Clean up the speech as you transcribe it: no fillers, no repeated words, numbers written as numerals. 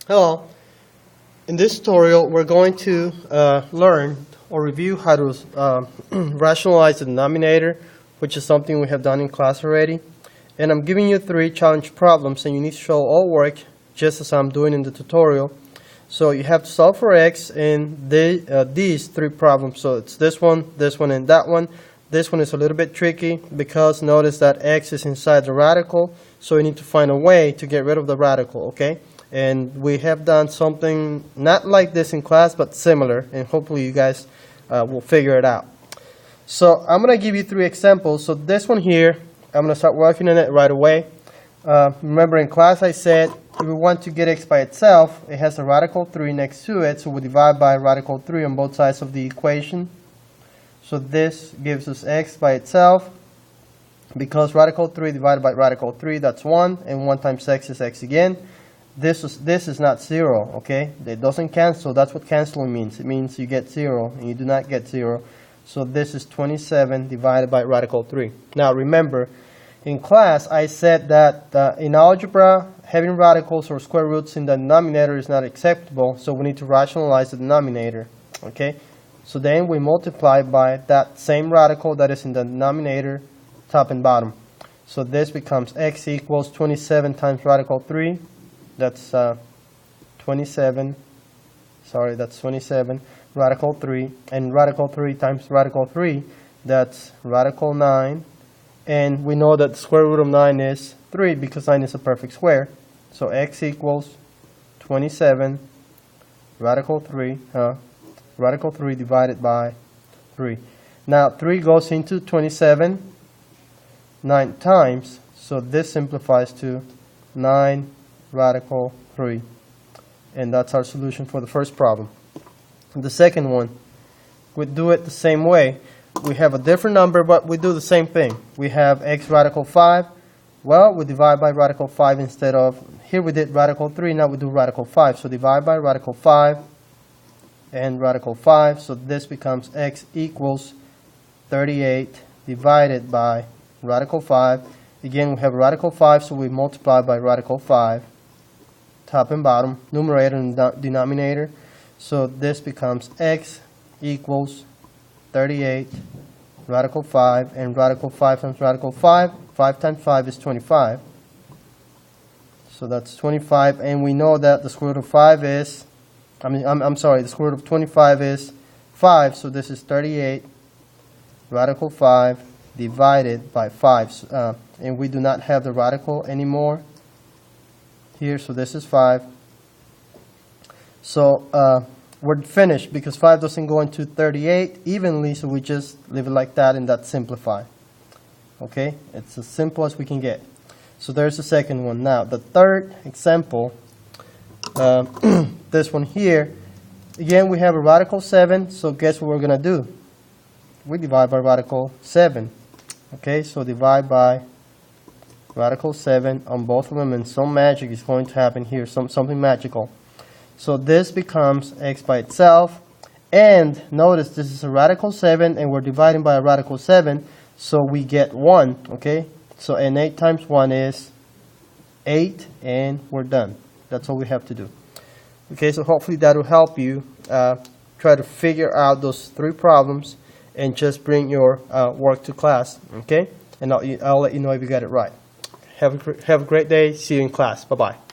Hello. In this tutorial, we're going to learn or review how to rationalize the denominator, which is something we have done in class already. And I'm giving you 3 challenge problems, and you need to show all work just as I'm doing in the tutorial. So you have to solve for x in these 3 problems. So it's this one, and that one. This one is a little bit tricky because notice that x is inside the radical, so you need to find a way to get rid of the radical, okay? And we have done something not like this in class, but similar, and hopefully you guys will figure it out. So I'm going to give you 3 examples. So this one here, I'm going to start working on it right away. Remember in class I said if we want to get x by itself, it has a radical 3 next to it, so we divide by radical 3 on both sides of the equation. So this gives us x by itself, because radical 3 divided by radical 3, that's 1, and 1 times x is x again. This is not 0, okay? It doesn't cancel. That's what canceling means. It means you get 0, and you do not get 0. So this is 27 divided by radical 3. Now remember, in class I said that in algebra, having radicals or square roots in the denominator is not acceptable, so we need to rationalize the denominator, okay? So then we multiply by that same radical that is in the denominator, top and bottom. So this becomes x equals 27 times radical 3. That's 27. Sorry, that's 27 radical 3. And radical 3 times radical 3, that's radical 9. And we know that the square root of 9 is 3 because 9 is a perfect square. So x equals 27 radical 3. Radical 3 divided by 3. Now 3 goes into 27 9 times, so this simplifies to 9 radical 3. And that's our solution for the first problem. The second one, we do it the same way. We have a different number, but we do the same thing. We have x radical 5. Well, we divide by radical 5 instead of, here we did radical 3, now we do radical 5. So divide by radical 5. And radical 5, so this becomes x equals 38 divided by radical 5. Again, we have radical 5, so we multiply by radical 5, top and bottom, numerator and denominator. So this becomes x equals 38 radical 5, and radical 5 times radical 5. 5 times 5 is 25. So that's 25, and we know that the square root of 5 is, I'm sorry, the square root of 25 is 5, so this is 38 radical 5 divided by 5. And we do not have the radical anymore here, so this is 5. So we're finished because 5 doesn't go into 38 evenly, so we just leave it like that, and that's simplify. Okay, it's as simple as we can get. So there's the second one. Now the third example, this one here, again we have a radical 7, so guess what we're going to do? We divide by radical 7. Okay, so divide by radical 7 on both of them, and some magic is going to happen here, something magical. So this becomes x by itself, and notice this is a radical 7, and we're dividing by a radical 7, so we get 1, okay? So and 8 times 1 is 8, and we're done. That's all we have to do. Okay, so hopefully that will help you try to figure out those 3 problems and just bring your work to class, okay? And I'll let you know if you got it right. Have a great day. See you in class. Bye-bye.